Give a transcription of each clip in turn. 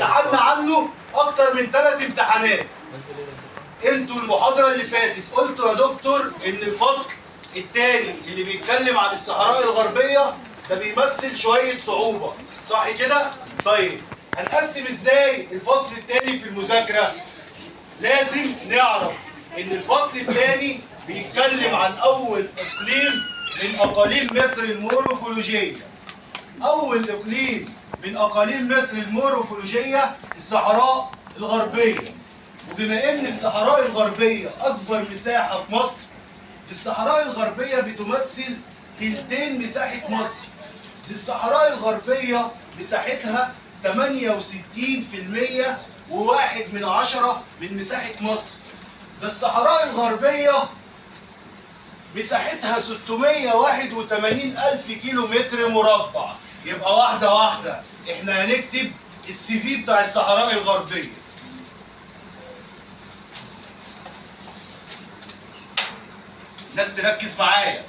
وامتحنا عنه اكتر من 3 امتحانات. انتوا المحاضره اللي فاتت قلتوا يا دكتور ان الفصل الثاني اللي بيتكلم عن الصحراء الغربيه ده بيمثل شويه صعوبه، صح كده؟ طيب هنقسم ازاي الفصل الثاني في المذاكره؟ لازم نعرف ان الفصل الثاني بيتكلم عن اول اقليم من اقاليم مصر المورفولوجيه. اول اقليم من اقاليم مصر المورفولوجيه الصحراء الغربيه. وبما ان الصحراء الغربيه اكبر مساحه في مصر، الصحراء الغربيه بتمثل تلتين مساحه مصر. الصحراء الغربيه مساحتها 68% وواحد من 10 من مساحه مصر. ده الصحراء الغربيه مساحتها 681 ألف كيلو متر مربع. يبقى واحدة واحدة احنا هنكتب السي في بتاع الصحراء الغربية. الناس تركز معايا،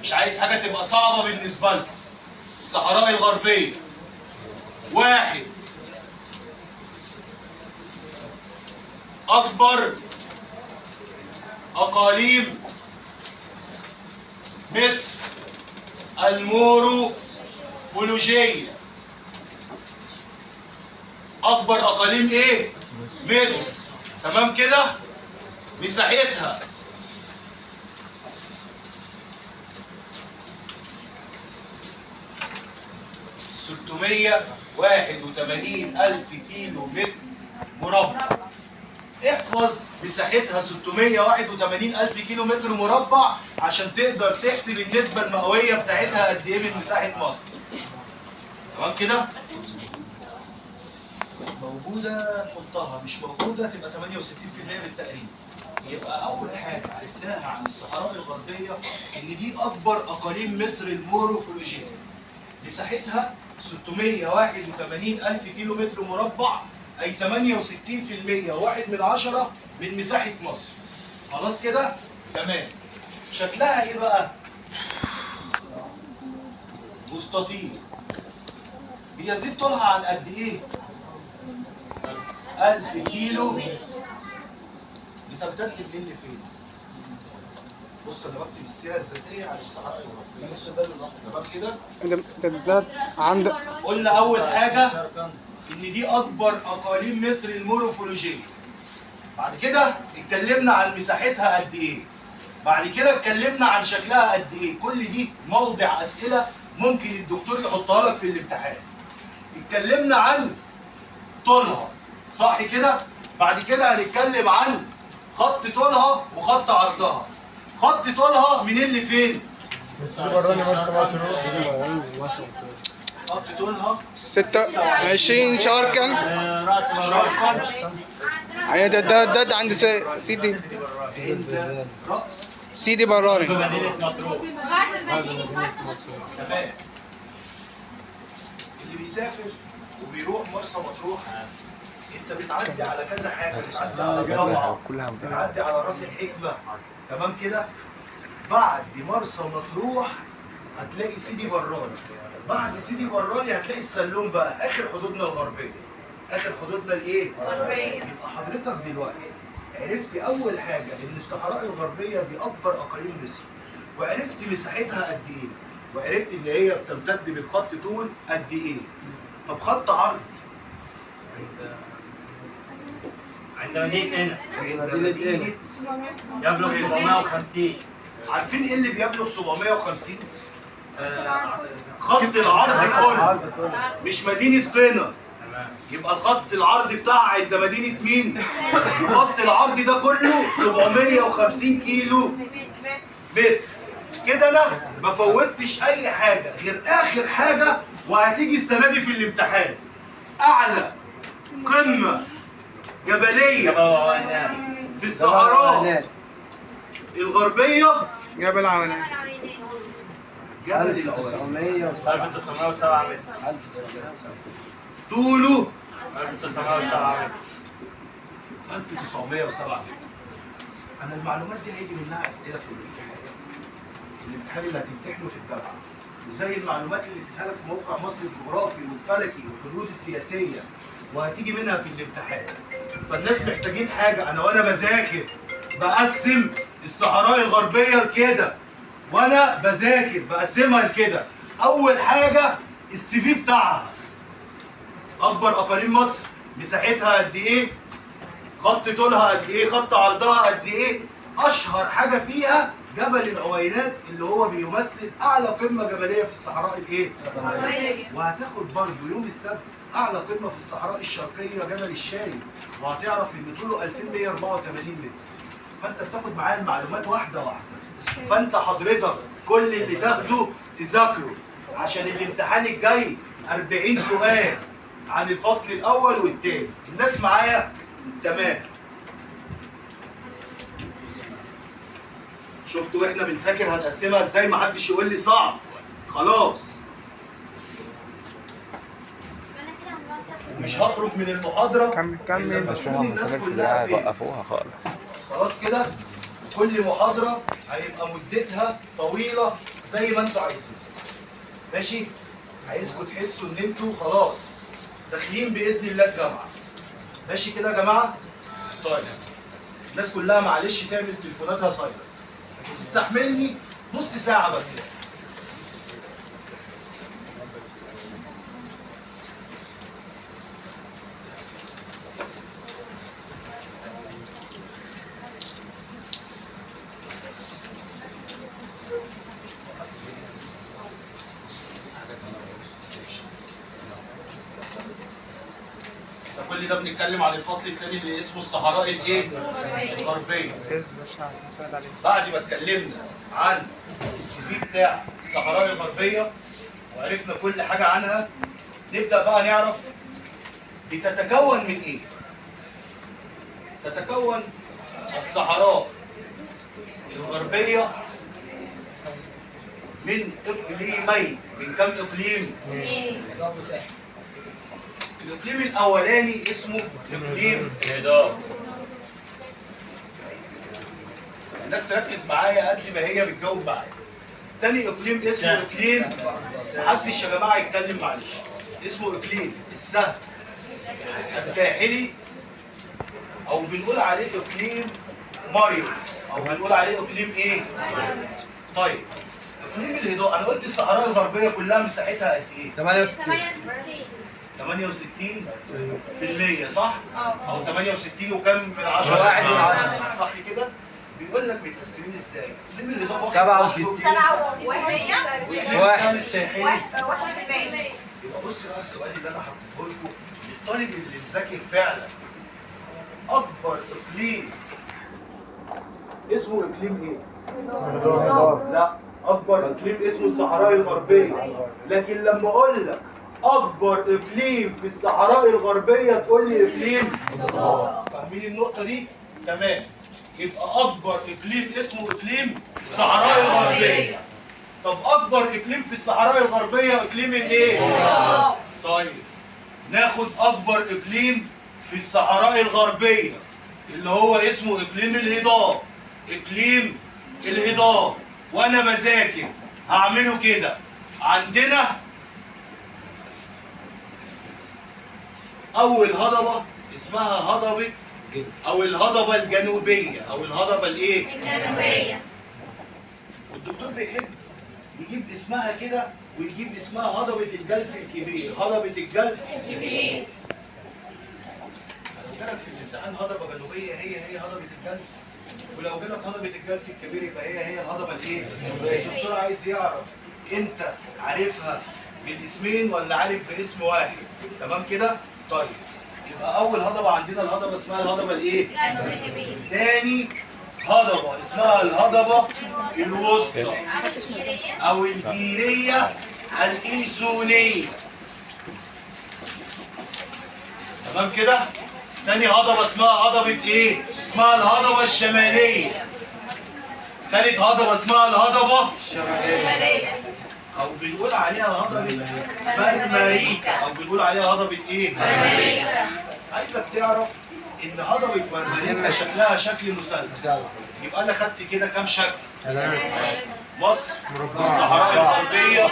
مش عايز حاجة تبقى صعبة بالنسبة لكم. الصحراء الغربية: 1. أكبر أقاليم مصر المورفولوجية. أكبر أقاليم إيه؟ مصر. تمام كده؟ مساحتها 681 ألف كيلو متر مربع. احفظ مساحتها 681 ألف كيلو متر مربع عشان تقدر تحسب النسبة المئوية بتاعتها قد إيه من مساحة مصر. تمام كده؟ موجودة نحطها، مش موجودة تبقى 68% بالتقريب. يبقى أول حاجة عرفناها عن الصحراء الغربية إن دي أكبر أقاليم مصر المورفولوجية. مساحتها 681 ألف كيلو متر مربع، أي 68% واحد من 10 من مساحة مصر. خلاص كده؟ تمام. شكلها إيه بقى؟ مستطيل. بيزيد طولها عن قد إيه؟ 1000 كيلو. بتمتد منين لفين؟ بص انا بكتب السيره الذاتيه عن الصحراء الغربيه. بص ده تمام كده؟ ده عندك. قلنا اول حاجه ان دي اكبر اقاليم مصر المورفولوجيه. بعد كده اتكلمنا عن مساحتها قد ايه. بعد كده اتكلمنا عن شكلها قد ايه. كل دي موضع اسئله ممكن الدكتور يحطها لك في الامتحان. اتكلمنا عن طولها، صح كده؟ بعد كده هنتكلم عن خط طولها وخط عرضها. خط طولها منين لفين؟ خط طولها 26 شاركا. ده عند سيدي. عند رأس سيدي براني. تمام. اللي بيسافر وبيروح مرسى مطروح انت بتعدي على كذا حاجه، بتعدي على الضبعه، بتعدي على راس الحكمه، تمام كده؟ بعد مرسى مطروح هتلاقي سيدي براني. بعد سيدي براني هتلاقي السلوم بقى، اخر حدودنا الغربيه. اخر حدودنا الايه؟ الغربيه. يبقى حضرتك دلوقتي عرفت اول حاجه ان الصحراء الغربيه دي اكبر اقاليم مصر، وعرفت مساحتها قد ايه، وعرفت ان هي بتمتد بالخط طول قد ايه. طب خط عرض عند مدينة هنا مدينة يبلغ 750. عارفين ايه اللي بيبلغ 750؟ خط العرض كله، مش مدينة قنا. يبقى الخط العرض بتاعها عند مدينة مين؟ خط العرض ده كله 750 كيلو متر. كده انا ما فوتش اي حاجة غير اخر حاجة وهتيجي السنة دي في الامتحان. اعلى قمة جبلية في الصحراء الغربية جبل عوانات. جبل 1907 متر. طوله 1907 متر. 1907 متر. أنا المعلومات دي هيجي منها أسئلة في الامتحان. الامتحان اللي هتمتحنه في الجامعة. وزي المعلومات اللي اديتها لك في موقع مصر الجغرافي والفلكي والحدود السياسية وهتيجي منها في الامتحان. فالناس محتاجين حاجه، انا وانا بذاكر بقسم الصحراء الغربيه لكده، وانا بذاكر بقسمها لكده. اول حاجه السي في بتاعها، اكبر اقاليم مصر مساحتها قد ايه، خط طولها قد ايه، خط عرضها قد ايه. اشهر حاجه فيها جبل العوينات اللي هو بيمثل اعلى قمه جبليه في الصحراء الايه؟ وهتاخد برضه يوم السبت اعلى قمه في الصحراء الشرقيه جبل الشاي، وهتعرف ان طوله 2184 متر. فانت بتاخد معايا المعلومات واحده واحده. فانت حضرتك كل اللي تاخده تذاكره، عشان الامتحان الجاي 40 سؤال عن الفصل الاول والثاني. الناس معايا؟ تمام. شفتوا احنا بنذاكر هنقسمها ازاي؟ محدش يقول لي صعب. خلاص. مش هخرج من المحاضرة كمل. إلا لما تكون الناس كلها فين. وقفوها خالص. خلاص كده؟ كل محاضرة هيبقى مدتها طويلة زي ما انتوا عايزين. ماشي؟ عايزكم تحسوا ان انتوا خلاص داخلين بإذن الله الجامعة. ماشي كده يا جماعة؟ طيب. الناس كلها معلش تعمل تليفوناتها سايلنت. تستحملني نص ساعة بس. كل ده بنتكلم عن الفصل الثاني اللي اسمه الصحراء الايه؟ الغربية. بعد ما اتكلمنا عن السي في بتاع الصحراء الغربية وعرفنا كل حاجة عنها، نبدأ بقى نعرف بتتكون من ايه؟ تتكون الصحراء الغربية من اقليمين. من كم اقليم؟ الاقليم الاولاني اسمه اقليم الهضاب. الناس تركز معايا قبل ما هي بتجاوب معايا. تاني اقليم اسمه اقليم، محدش يا جماعه يتكلم معلش. اسمه اقليم السهل الساحلي، او بنقول عليه اقليم ماريو، او بنقول عليه اقليم ايه؟ طيب اقليم الهضاب، انا قلت الصحراء الغربيه كلها مساحتها قد ايه؟ 68% صح؟ او 68 وكم من 10؟ 1 من 10. صح كده؟ بيقول لك متقسمين ازاي؟ اقليم الهضاب 67. 67 الساحلي. يبقى بص بقى السؤال اللي انا حطيته لكم، الطالب اللي مذاكر فعلا، اكبر اقليم اسمه اقليم ايه؟ لا، اكبر اقليم اسمه الصحراء الغربيه. لكن لما اقول لك اكبر اقليم في الصحراء الغربيه تقول لي اقليم فاهمين النقطه دي؟ تمام. يبقى اكبر اقليم اسمه اقليم الصحراء الغربيه. طب اكبر اقليم في الصحراء الغربيه اقليم الايه؟ طيب ناخد اكبر اقليم في الصحراء الغربيه اللي هو اسمه اقليم الهضاب. اقليم الهضاب وانا بذاكر هعمله كده. عندنا اول هضبه اسمها هضبه او الهضبه الجنوبيه او الهضبه الايه؟ الجنوبية. والدكتور بيحب يجيب اسمها كده ويجيب اسمها هضبه الجلف الكبير. هضبه الجلف الكبير. لو جالك في الامتحان هضبه جنوبيه هي هضبه الجلف، ولو جالك هضبه الجلف الكبير يبقى هي الهضبه الايه؟ الدكتور عايز يعرف انت عارفها بالاسمين ولا عارف باسم واحد. تمام كده؟ طيب يبقى اول هضبه عندنا الهضبه اسمها الهضبه الايه؟ الكبير. تاني هضبه اسمها الهضبه الوسطى او الجيريه الايسونيه. تمام كده؟ تاني هضبه اسمها هضبه ايه؟ اسمها الهضبه الشماليه. تالت هضبه اسمها الهضبه الشمالية. او بنقول عليها هضبه مرمريكا، او بنقول عليها هضبه ايه؟ مرمريكا. عايزك تعرف ان هضبه مرمريكا شكلها شكل مثلث. يبقى انا خدت كده كام شكل؟ مصر والصحراء الغربيه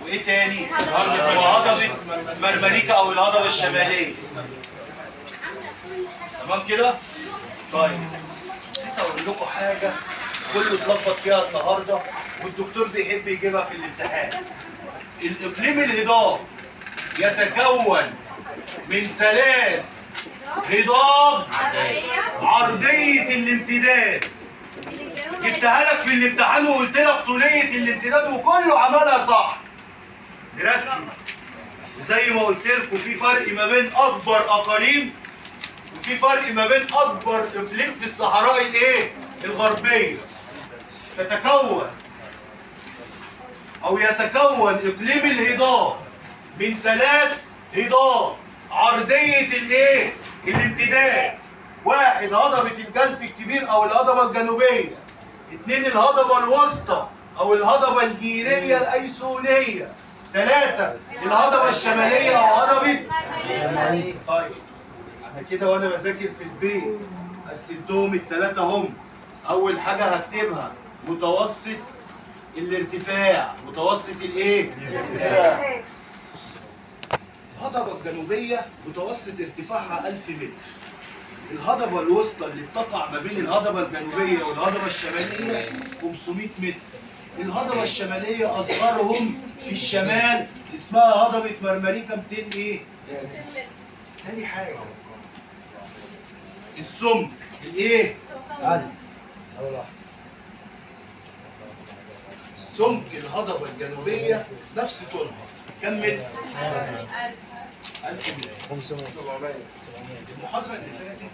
وايه تاني؟ وهضبة مرمريكا او الهضبة الشمالية. تمام كده؟ طيب نسيت اقول لكم حاجة كله اتلخبط فيها النهارده والدكتور بيحب يجيبها في الامتحان. الاقليم الهضاب يتكون من ثلاث هضاب عرضية الامتداد. جبتها لك في الامتحان وقلت لك طولية الامتداد وكله عملها صح. ركز. وزي ما قلت لكم في فرق ما بين اكبر اقاليم وفي فرق ما بين اكبر اقليم في الصحراء الايه؟ الغربية. تتكون او يتكون اقليم الهضاب من ثلاث هضاب عرضية الايه؟ الامتداد. واحد هضبة الجلف الكبير او الهضبة الجنوبية. اثنين الهضبة الوسطى او الهضبة الجيرية الايسونية. ثلاثة الهضبة الشمالية او هضبة. طيب انا كده وانا بذاكر في البيت قسمتهم الثلاثة هم. اول حاجة هكتبها متوسط الارتفاع. متوسط الايه؟ الارتفاع. الهضبة الجنوبية متوسط ارتفاعها 1000 متر. الهضبة الوسطى اللي بتقع ما بين الهضبة الجنوبية والهضبة الشمالية 500 متر. الهضبة الشمالية أصغرهم في الشمال اسمها هضبة مرمريكا 200 إيه؟ تاني حاجة السمك الإيه؟ سمك الهضبة الجنوبية نفس طولها كم متر؟ 1000 متر. 700. المحاضرة اللي فاتت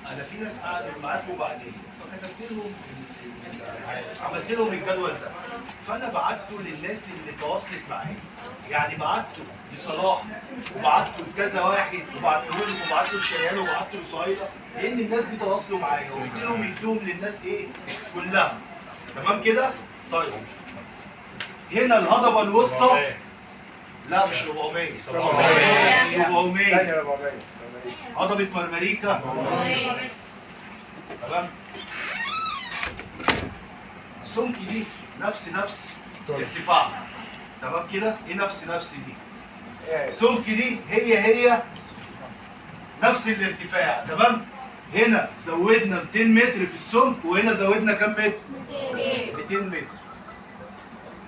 أنا في ناس قعدت معاكم بعدين فكتبت لهم عملت لهم الجدول ده. فأنا بعته للناس اللي تواصلت معايا. يعني بعته لصلاح وبعته لكذا واحد وبعته لهم وبعته لشيال وبعته لصهيلة لأن الناس دي تواصلوا معايا وقلت لهم يدوهم للناس إيه؟ كلها. تمام كده؟ طيب هنا الهضبة الوسطى لا مش 400 700 هضبة مرمريكا. تمام. السمك دي نفس ارتفاعها. تمام كده؟ ايه نفس دي؟ سمك دي هي نفس الارتفاع. تمام؟ هنا زودنا 200 متر في السمك وهنا زودنا كام متر؟ 200 متر.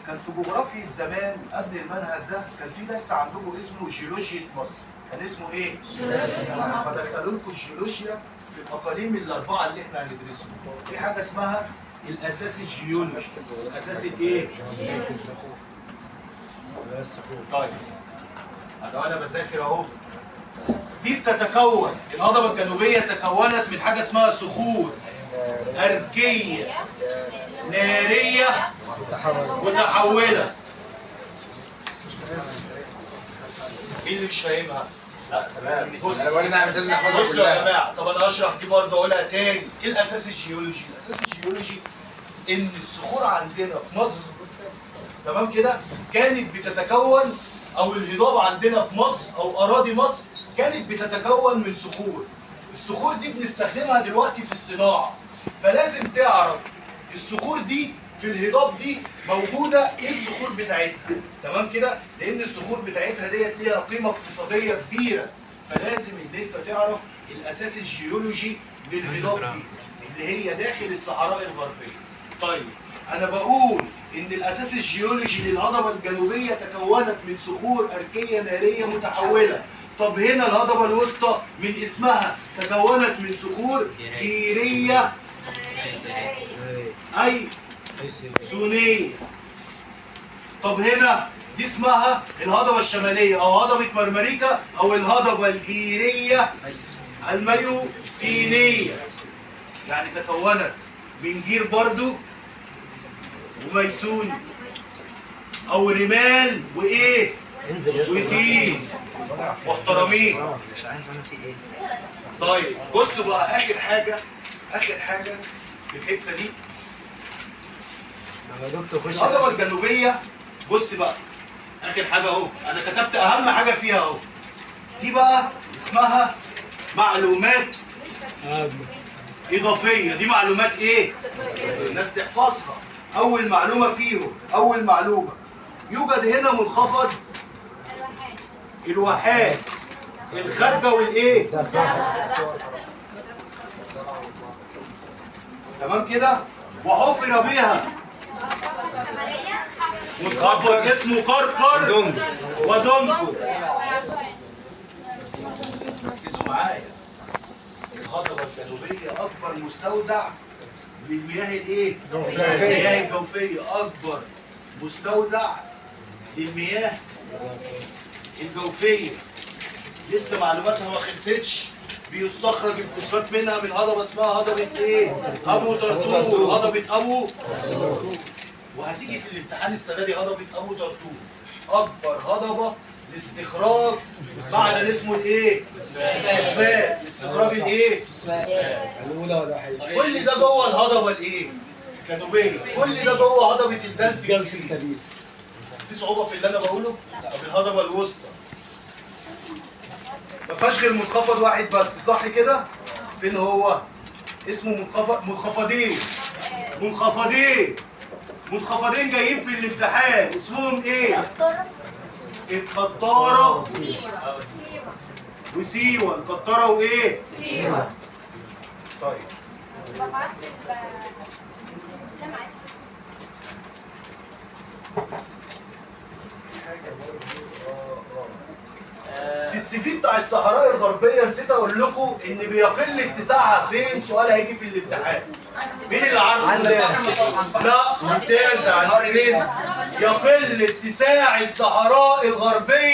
كان في جغرافية زمان قبل المنهج ده كان في درس عندكم اسمه جيولوجيا مصر. كان اسمه ايه؟ جيولوجيا. فدخلوا لكم الجيولوجيا في الاقاليم الاربعه اللي احنا هندرسهم. في حاجه اسمها الاساس الجيولوجي. الاساس الايه؟ طيب انا بذاكر اهو. دي بتتكون الهضبه الجنوبيه تكونت من حاجه اسمها صخور أركية نارية متحولة. مين اللي مش فاهمها؟ لا تمام. بصوا يا جماعة، طب أنا هشرح دي برضه أقولها تاني. إيه الأساس الجيولوجي؟ الأساس الجيولوجي إن الصخور عندنا في مصر تمام كده كانت بتتكون، أو الهضاب عندنا في مصر أو أراضي مصر كانت بتتكون من صخور. الصخور دي بنستخدمها دلوقتي في الصناعة، فلازم تعرف الصخور دي في الهضاب دي موجودة ايه الصخور بتاعتها، تمام كده؟ لأن الصخور بتاعتها ديت ليها قيمة اقتصادية كبيرة، فلازم إن أنت تعرف الأساس الجيولوجي للهضاب دي اللي هي داخل الصحراء الغربية. طيب أنا بقول إن الأساس الجيولوجي للهضبة الجنوبية تكونت من صخور أركية نارية متحولة. طب هنا الهضبة الوسطى من اسمها تكونت من صخور جيرية أي سونية. طب هنا دي اسمها الهضبة الشمالية أو هضبة مرمريكا أو الهضبة الجيرية الميوسينية، يعني تكونت من جير برضو وميسوني أو رمال وإيه؟ وتين محترمين. طيب بصوا بقى آخر حاجة في الحتة دي الهضبة الجنوبية. بص بقى آخر حاجة أهو، أنا كتبت أهم حاجة فيها أهو. دي بقى اسمها معلومات إضافية. دي معلومات إيه؟ بس الناس تحفظها. أول معلومة فيهم، أول معلومة يوجد هنا منخفض الواحات الخارجه والايه؟ تمام كده؟ وحفر بها منخفض اسمه قرقر ودمكو. ركزوا معايا، الهضبه الجنوبيه اكبر مستودع للمياه الايه؟ المياه الجوفيه، اكبر مستودع للمياه الجوفيه. لسه معلوماتها ما خلصتش. بيستخرج الفوسفات منها من هضبه اسمها هضبه ايه؟ ابو طرطور، هضبه ابو. وهتيجي في الامتحان السنه دي هضبه ابو طرطور اكبر هضبه لاستخراج معدن اسمه الايه؟ الفوسفات، لاستخراج الايه؟ كل ده جوه الهضبه الايه؟ الجنوبيه، كل ده جوه هضبه الدلف الكبير. في صعوبه في اللي انا بقوله؟ طب الهضبه الوسطى ما فيهاش غير منخفض واحد بس، صح كده؟ فين هو؟ اسمه منخفضين جايين في الامتحان، اسمهم ايه؟ القطاره وسيوه. القطاره وايه؟ سيوة. طيب في السي في بتاع الصحراء الغربيه نسيت اقول لكم ان بيقل اتساعها فين. سؤال هيجي في الامتحان. مين اللي عارفه؟ لا ممتازه. عند فين؟ يقل اتساع الصحراء الغربيه